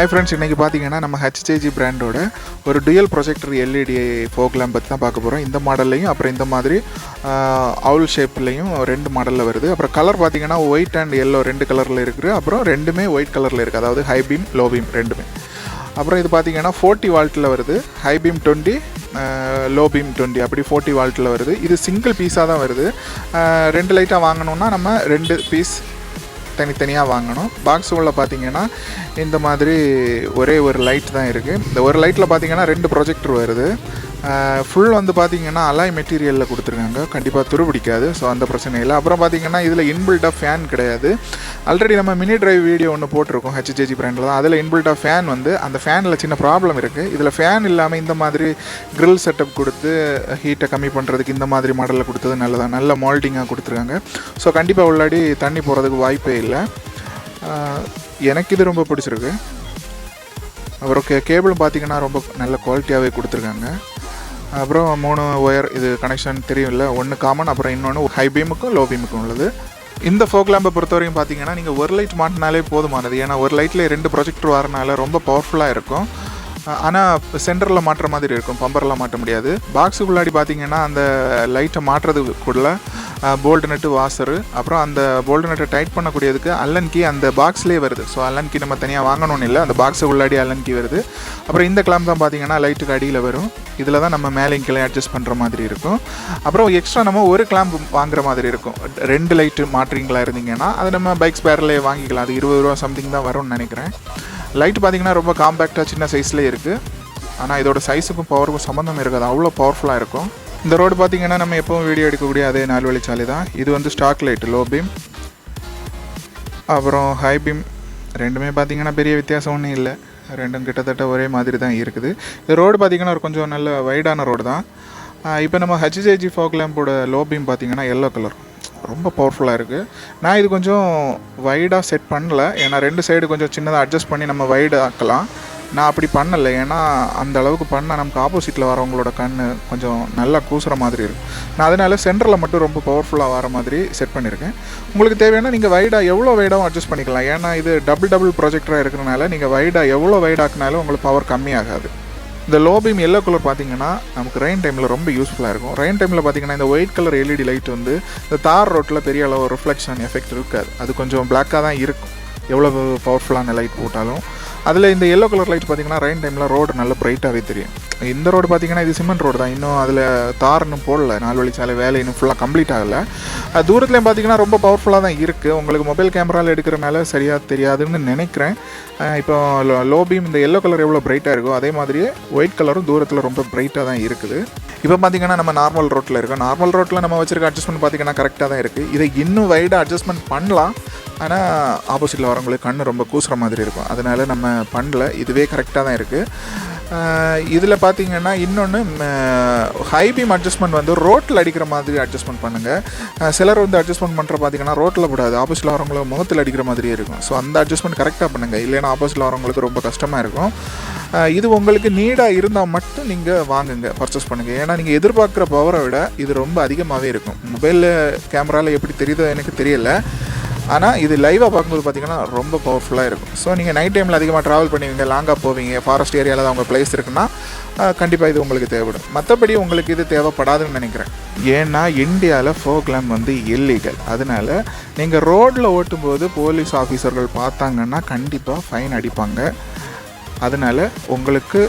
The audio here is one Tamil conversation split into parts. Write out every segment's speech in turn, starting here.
ஹாய் ஃப்ரெண்ட்ஸ், இன்றைக்கி பார்த்தீங்கன்னா நம்ம ஹெச்ஜேஜி பிராண்டோட ஒரு dual projector LED fog lamp பற்றி தான் பார்க்க போகிறோம். இந்த மாடல்லையும் அப்புறம் இந்த மாதிரி அவுல் ஷேப்லேயும் ரெண்டு மாடலில் வருது. அப்புறம் கலர் பார்த்தீங்கன்னா ஒயிட் அண்ட் எல்லோ ரெண்டு கலரில் இருக்குது. அப்புறம் ரெண்டுமே ஒயிட் கலரில் இருக்குது, அதாவது ஹை பீம் லோ பீம் ரெண்டுமே. அப்புறம் இது பார்த்தீங்கன்னா 40 வால்ட்டில் வருது, ஹை பீம் 20 லோ பீம் 20 அப்படி 40 வால்ட்டில் வருது. இது சிங்கிள் பீஸாக தான் வருது. ரெண்டு லைட்டாக வாங்கணுன்னா நம்ம ரெண்டு பீஸ் தனித்தனியாக வாங்கணும். பாக்ஸ் உள்ள பார்த்தீங்கன்னா இந்த மாதிரி ஒரே ஒரு லைட் தான் இருக்குது. இந்த ஒரு லைட்டில் பார்த்தீங்கன்னா ரெண்டு ப்ரொஜெக்டர் வருது. ஃபுல் வந்து பார்த்தீங்கன்னா அலாய் மெட்டீரியலில் கொடுத்துருக்காங்க, கண்டிப்பாக துருபிடிக்காது. ஸோ அந்த பிரச்சனை இல்லை. அப்புறம் பார்த்தீங்கன்னா இதில் இன்பில்டாக ஃபேன் கிடையாது. ஆல்ரெடி நம்ம மினி டிரைவ் வீடியோ ஒன்று போட்டிருக்கோம் ஹெச்ஜேஜி பிராண்டில் தான். அதில் இன்பில்டாக ஃபேன் வந்து அந்த ஃபேனில் சின்ன ப்ராப்ளம் இருக்குது. இதில் ஃபேன் இல்லாமல் இந்த மாதிரி கிரில் செட்டப் கொடுத்து ஹீட்டை கம்மி பண்ணுறதுக்கு இந்த மாதிரி மாடலில் கொடுத்தது நல்லதான், நல்ல மால்டிங்காக கொடுத்துருக்காங்க. ஸோ கண்டிப்பாக உள்ளாடி தண்ணி போகிறதுக்கு வாய்ப்பே இல்லை. எனக்கு இது ரொம்ப பிடிச்சிருக்கு. அப்புறம் கேபிளும் பார்த்திங்கன்னா ரொம்ப நல்ல குவாலிட்டியாகவே கொடுத்துருக்காங்க. அப்புறம் 3 ஒயர் இது கனெக்ஷன் தெரியும்ல, ஒன்று காமன், அப்புறம் இன்னொன்று ஹை பீமுக்கும் லோ பீமுக்கும் உள்ளது. இந்த ஃபோக் லேம்பை பொறுத்த வரைக்கும் பார்த்தீங்கன்னா நீங்கள் ஒரு லைட் மாட்டினாலே போதுமானது. ஏன்னா ஒரு லைட்டில் ரெண்டு ப்ரொஜெக்டர் வரனால ரொம்ப பவர்ஃபுல்லாக இருக்கும். ஆனால் சென்டரில் மாட்டுற மாதிரி இருக்கும், பம்பரில் மாட்ட முடியாது. பாக்ஸுக்குள்ளாடி பார்த்தீங்கன்னா அந்த லைட்டை மாட்டுறதுக்குள்ள போல்டு நட்டு வாசரு, அப்புறம் அந்த போல்டு நட்டை டைட் பண்ணக்கூடியதுக்கு அல்லன் கீ அந்த பாக்ஸ்லேயே வருது. ஸோ அல்லன் கீ நம்ம தனியாக வாங்கணும்னு இல்லை, அந்த பாக்ஸுக்குள்ளாடி அல்லன் கீ வருது. அப்புறம் இந்த கிளாம்ப் தான் பார்த்தீங்கன்னா லைட்டுக்கு அடியில் வரும். இதில் தான் நம்ம மேலே கீழே அட்ஜஸ்ட் பண்ணுற மாதிரி இருக்கும். அப்புறம் எக்ஸ்ட்ரா நம்ம ஒரு கிளாம்ப் வாங்குற மாதிரி இருக்கும். ரெண்டு லைட்டு மாட்டுறீங்களா இருந்தீங்கன்னா அதை நம்ம பைக் ஸ்பேரில் வாங்கிக்கலாம். அது 20 ரூபா சம்திங் தான் வரும்னு நினைக்கிறேன். லைட்டு பார்த்திங்கன்னா ரொம்ப காம்பேக்டாக சின்ன சைஸ்லேயே இருக்குது. ஆனால் இதோட சைஸுக்கும் பவருக்கும் சம்மந்தம் இருக்காது, அவ்வளோ பவர்ஃபுல்லாக இருக்கும். இந்த ரோடு பார்த்திங்கன்னா நம்ம எப்போவும் வீடியோ எடுக்கக்கூடிய அதே 4 வழிச்சாலை தான். இது வந்து ஸ்டாக் லைட்டு லோ பீம், அப்புறம் ஹை பீம். ரெண்டுமே பார்த்திங்கன்னா பெரிய வித்தியாசம் ஒன்றும் இல்லை, ரெண்டும் கிட்டத்தட்ட ஒரே மாதிரி தான் இருக்குது. இந்த ரோடு பார்த்திங்கன்னா ஒரு கொஞ்சம் நல்ல வைடான ரோடு தான். இப்போ நம்ம ஹெச்ஜேஜி ஃபோக் லேம்போட லோ பீம் பார்த்திங்கன்னா எல்லோ கலர் ரொம்ப பவர்ஃபுல்லாக இருக்குது. நான் இது கொஞ்சம் வைடாக செட் பண்ணல, ஏன்னா ரெண்டு சைடு கொஞ்சம் சின்னதாக அட்ஜஸ்ட் பண்ணி நம்ம வைடு ஆக்கலாம். நான் அப்படி பண்ணலை, ஏன்னா அந்த அளவுக்கு பண்ணால் நமக்கு ஆப்போசிட்டில் வரவங்களோட கண் கொஞ்சம் நல்லா கூசுகிற மாதிரி இருக்கும். நான் அதனால் சென்டரில் மட்டும் ரொம்ப பவர்ஃபுல்லாக வர மாதிரி செட் பண்ணியிருக்கேன். உங்களுக்கு தேவையான நீங்கள் வைடாக எவ்வளோ வைடாகவும் அட்ஜஸ்ட் பண்ணிக்கலாம். ஏன்னா இது டபுள் ப்ரொஜெக்டராக இருக்கிறனால நீங்கள் வைடாக எவ்வளோ வைடாக்குனாலும் உங்களுக்கு பவர் கம்மியாகாது. இந்த லோ பீம் எல்லோ கலர் பார்த்திங்கன்னா நமக்கு ரெயின் டைமில் ரொம்ப யூஸ்ஃபுல்லாக இருக்கும். ரெயின் டைமில் பார்த்திங்கன்னா இந்த ஒயிட் கலர் எல்இடி லைட் வந்து இந்த தார் ரோட்டில் பெரிய அளவு ரிஃப்ளெக்ஷன் எஃபெக்ட் இருக்காது. அது கொஞ்சம் பிளாக்காக தான் இருக்கும் எவ்வளோ பவர்ஃபுல்லான லைட் போட்டாலும். அதில் இந்த எல்லோ கலர் லைட் பார்த்திங்கன்னா ரெயின் டைமில் ரோடு நல்ல ப்ரைட்டாகவே தெரியும். இந்த ரோடு பார்த்திங்கன்னா இது சிமெண்ட் ரோடு தான், இன்னும் அதில் தார் இன்னும் போடல, 4 வழிச்சாலை வேலை இன்னும் ஃபுல்லாக கம்ப்ளீட் ஆகலை. தூரத்துலேயும் பார்த்திங்கன்னா ரொம்ப பவர்ஃபுல்லாக தான் இருக்குது. உங்களுக்கு மொபைல் கேமராவில் எடுக்கிறனால சரியாக தெரியாதுன்னு நினைக்கிறேன். இப்போ லோ பீம் இந்த எல்லோ கலர் எவ்வளோ ப்ரைட்டாக இருக்கோ அதே மாதிரியே ஒயிட் கலரும் தூரத்தில் ரொம்ப ப்ரைட்டாக தான் இருக்குது. இப்போ பார்த்திங்கன்னா நம்ம நார்மல் ரோட்டில் இருக்கோம். நார்மல் ரோட்டில் நம்ம வச்சுருக்க அட்ஜஸ்ட்மெண்ட் பார்த்திங்கன்னா கரெக்டாக தான் இருக்குது. இதை இன்னும் வைடாக அட்ஜஸ்ட்மெண்ட் பண்ணலாம், ஆனால் ஆப்போசிட்டில் வரவங்களுக்கு கண் ரொம்ப கூசுகிற மாதிரி இருக்கும், அதனால் நம்ம பண்ணல. இதுவே கரெக்டாக தான் இருக்குது. இதில் பார்த்திங்கன்னா இன்னொன்று ஹை பீம் அட்ஜஸ்ட்மெண்ட் வந்து ரோட்டில் அடிக்கிற மாதிரி அட்ஜஸ்ட்மெண்ட் பண்ணுங்கள். சிலர் வந்து அட்ஜஸ்ட்மெண்ட் பண்ணுற பார்த்திங்கன்னா ரோட்டில் கூடாது, ஆப்போசிட்டில் வரவங்களுக்கு முகத்தில் அடிக்கிற மாதிரியே இருக்கும். ஸோ அந்த அட்ஜஸ்ட்மெண்ட் கரெக்டாக பண்ணுங்கள், இல்லைன்னா ஆப்போசிட்டில் வரவங்களுக்கு ரொம்ப கஷ்டமாக இருக்கும். இது உங்களுக்கு நீடாக இருந்தால் மட்டும் நீங்கள் வாங்குங்க, பர்ச்சேஸ் பண்ணுங்கள். ஏன்னா நீங்கள் எதிர்பார்க்குற பவரை விட இது ரொம்ப அதிகமாகவே இருக்கும். மொபைலில் கேமராவில் எப்படி தெரியுதோ எனக்கு தெரியலை, ஆனால் இது லைவாக பார்க்கும்போது பார்த்திங்கன்னா ரொம்ப பவர்ஃபுல்லாக இருக்கும். ஸோ நீங்கள் நைட் டைமில் அதிகமாக ட்ராவல் பண்ணுவீங்க, லாங்காக போவீங்க, ஃபாரஸ்ட் ஏரியாவில் தான் உங்கள் பிளேஸ் இருக்குன்னா கண்டிப்பாக இது உங்களுக்கு தேவைப்படும். மற்றபடி உங்களுக்கு இது தேவைப்படாதுன்னு நினைக்கிறேன். ஏன்னா இந்தியாவில் ஃபோக் லேம்ப் வந்து இல்லீகல். அதனால் நீங்கள் ரோட்டில் ஓட்டும்போது போலீஸ் ஆஃபீஸர்கள் பார்த்தாங்கன்னா கண்டிப்பாக ஃபைன் அடிப்பாங்க. அதனால் உங்களுக்கு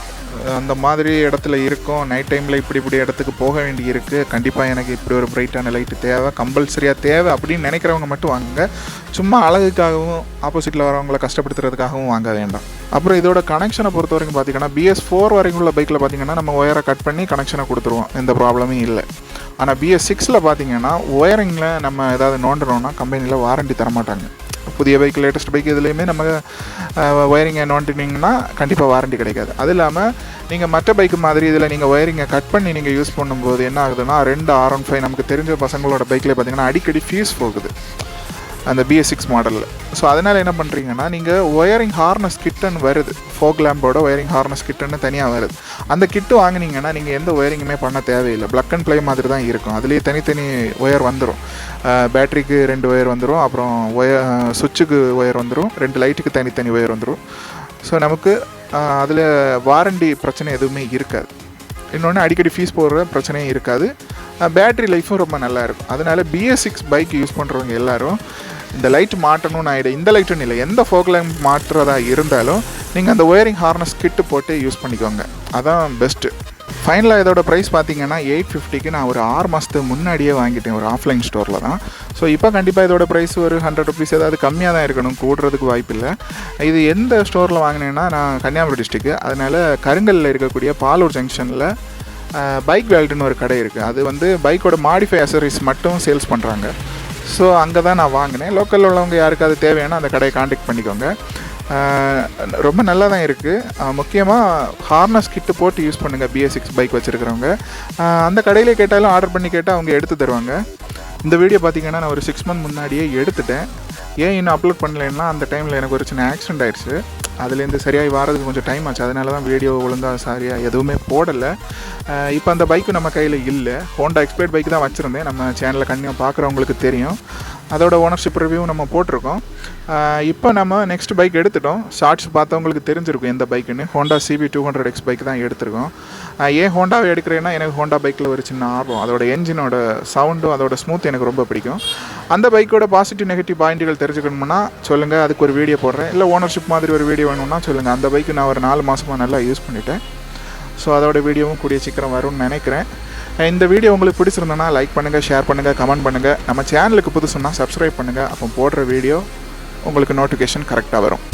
அந்த மாதிரி இடத்துல இருக்கும், நைட் டைமில் இப்படி இடத்துக்கு போக வேண்டி இருக்குது, கண்டிப்பாக எனக்கு இப்படி ஒரு பிரைட்டான லைட்டு தேவை, கம்பல்சரியாக தேவை அப்படின்னு நினைக்கிறவங்க மட்டும் வாங்குங்க. சும்மா அழகுக்காகவும் ஆப்போசிட்டில் வரவங்களை கஷ்டப்படுத்துறதுக்காகவும் வாங்க வேண்டாம். அப்புறம் இதோட கனெக்ஷனை பொறுத்த வரைக்கும் பார்த்திங்கன்னா BS4 வரைக்கும் உள்ள பைக்கில் பார்த்திங்கன்னா நம்ம ஒயரை கட் பண்ணி கனெக்ஷனை கொடுத்துருவோம், எந்த ப்ராப்ளமும் இல்லை. ஆனால் BS6 பார்த்திங்கன்னா ஒயரிங்கில் நம்ம ஏதாவது நோண்டுறோன்னா கம்பெனியில் வாரண்டி தரமாட்டாங்க. புதிய பைக், லேட்டஸ்ட் பைக் இதுலேயுமே நம்ம ஒயரிங்கை நோண்டினீங்கன்னா கண்டிப்பாக வாரண்டி கிடைக்காது. அது இல்லாமல் நீங்கள் மற்ற பைக்கு மாதிரி இதில் நீங்கள் ஒயரிங்கை கட் பண்ணி நீங்கள் யூஸ் பண்ணும்போது என்ன ஆகுதுன்னா 2 R15 நமக்கு தெரிஞ்ச பசங்களோட பைக்கில் பார்த்திங்கன்னா அடிக்கடி ஃபியூஸ் போகுது அந்த BS6 மாடலில். ஸோ அதனால் என்ன பண்ணுறீங்கன்னா நீங்கள் ஒயரிங் ஹார்னஸ் கிட்டுன்னு வருது, ஃபோக் லேம்போட ஒயரிங் ஹார்னஸ் கிட்டுன்னு தனியாக வருது. அந்த கிட்டு வாங்கினீங்கன்னா நீங்கள் எந்த ஒயரிங்குமே பண்ண தேவையில்லை, ப்ளக் அண்ட் ப்ளே மாதிரி தான் இருக்கும். அதுலேயே தனித்தனி ஒயர் வந்துடும். பேட்டரிக்கு 2 ஒயர் வந்துடும், அப்புறம் சுவிட்சுக்கு ஒயர் வந்துடும், 2 லைட்டுக்கு தனித்தனி ஒயர் வந்துடும். ஸோ நமக்கு அதில் வாரண்டி பிரச்சனை எதுவுமே இருக்காது. இன்னொன்று அடிக்கடி ஃபீஸ் போடுற பிரச்சனையும் இருக்காது. பேட்ரி லைஃப்பும் ரொம்ப நல்லா இருக்கும். அதனால் BS6 பைக் யூஸ் பண்ணுறவங்க எல்லோரும் இந்த லைட் மாட்டணும்னு ஆகிடும். இந்த லைட்டுன்னு இல்லை, எந்த ஃபோக் லேம்ப் மாற்றுறதா இருந்தாலும் நீங்கள் அந்த ஒயரிங் ஹார்னஸ் கிட்டு போட்டு யூஸ் பண்ணிக்கோங்க, அதான் பெஸ்ட்டு. ஃபைனலாக இதோட ப்ரைஸ் பார்த்தீங்கன்னா 850க்கு நான் ஒரு 6 மாதத்துக்கு முன்னாடியே வாங்கிட்டேன், ஒரு ஆஃப்லைன் ஸ்டோரில் தான். ஸோ இப்போ கண்டிப்பாக இதோட ப்ரைஸ் ஒரு 100 ருபீஸ் ஏதாவது கம்மியாக தான் இருக்கணும், கூடுறதுக்கு வாய்ப்பு இல்லை. இது எந்த ஸ்டோரில் வாங்கினேன்னா நான் கன்னியாகுமரி டிஸ்ட்ரிக்ட், அதனால் கருங்கல்லில் இருக்கக்கூடிய பாலூர் ஜங்ஷனில் பைக் வேல்டுன்னு ஒரு கடை இருக்குது. அது வந்து பைக்கோட மாடிஃபை அசசரிஸ் மட்டும் சேல்ஸ் பண்ணுறாங்க. ஸோ அங்கே தான் நான் வாங்கினேன். லோக்கலில் உள்ளவங்க யாருக்காவது தேவையான அந்த கடையை காண்டாக்ட் பண்ணிக்கோங்க. ரொம்ப நல்லா தான் இருக்குது. முக்கியமாக ஹார்னஸ் கிட்டு போட்டு யூஸ் பண்ணுங்கள் BS6 பைக் வச்சுருக்கிறவங்க. அந்த கடையிலே கேட்டாலும் ஆர்டர் பண்ணி கேட்டால் அவங்க எடுத்து தருவாங்க. இந்த வீடியோ பார்த்திங்கன்னா நான் ஒரு 6 மந்த் முன்னாடியே எடுத்துட்டேன். ஏன் இன்னும் அப்லோட் பண்ணலைன்னா அந்த டைமில் எனக்கு ஒரு சின்ன ஆக்சிடென்ட் ஆகிடுச்சு. அதுலேருந்து சரியாகி வரதுக்கு கொஞ்சம் டைம் ஆச்சு. அதனால தான் வீடியோ ஒழுங்காக சரியாக எதுவுமே போடலை. இப்போ அந்த பைக்கு நம்ம கையில் இல்லை. ஹோண்டா எக்ஸ்பைர்ட் பைக் தான் வச்சுருந்தேன். நம்ம சேனலில் கண்டிப்பாக பார்க்குறவங்களுக்கு தெரியும். அதோட ஓனர்ஷிப் ரிவ்யூ நம்ம போட்டிருக்கோம். இப்போ நம்ம நெக்ஸ்ட் பைக் எடுத்துட்டோம். ஷார்ட்ஸ் பார்த்தவங்களுக்கு தெரிஞ்சிருக்கும் எந்த பைக்குன்னு. ஹோண்டா CB 200X பைக் தான் எடுத்திருக்கோம். ஏன் ஹோண்டாவை எடுக்கிறேன்னா எனக்கு ஹோண்டா பைக்கில் ஒரு சின்ன ஆர்வம். அதோட என்ஜினோட சவுண்டும் அதோட ஸ்மூத் எனக்கு ரொம்ப பிடிக்கும். அந்த பைக்கோட பாசிட்டிவ் நெகட்டிவ் பாயிண்ட்டுகள் தெரிஞ்சுக்கணும்னா சொல்லுங்கள், அதுக்கு ஒரு வீடியோ போடுறேன். இல்லை ஓனர்ஷிப் மாதிரி ஒரு வீடியோ வேணும்னா சொல்லுங்கள். அந்த பைக்கு நான் ஒரு 4 மாதமாக நல்லா யூஸ் பண்ணிட்டேன். ஸோ அதோட வீடியோவும் கூடிய சீக்கிரம் வரும்னு நினைக்கிறேன். இந்த வீடியோ உங்களுக்கு பிடிச்சிருந்தனா லைக் பண்ணுங்கள், ஷேர் பண்ணுங்கள், கமெண்ட் பண்ணுங்கள். நம்ம சேனலுக்கு புதுசுன்னா சப்ஸ்கிரைப் பண்ணுங்கள். அப்போ போடுற வீடியோ உங்களுக்கு நோட்டிஃபிகேஷன் கரெக்டாக வரும்.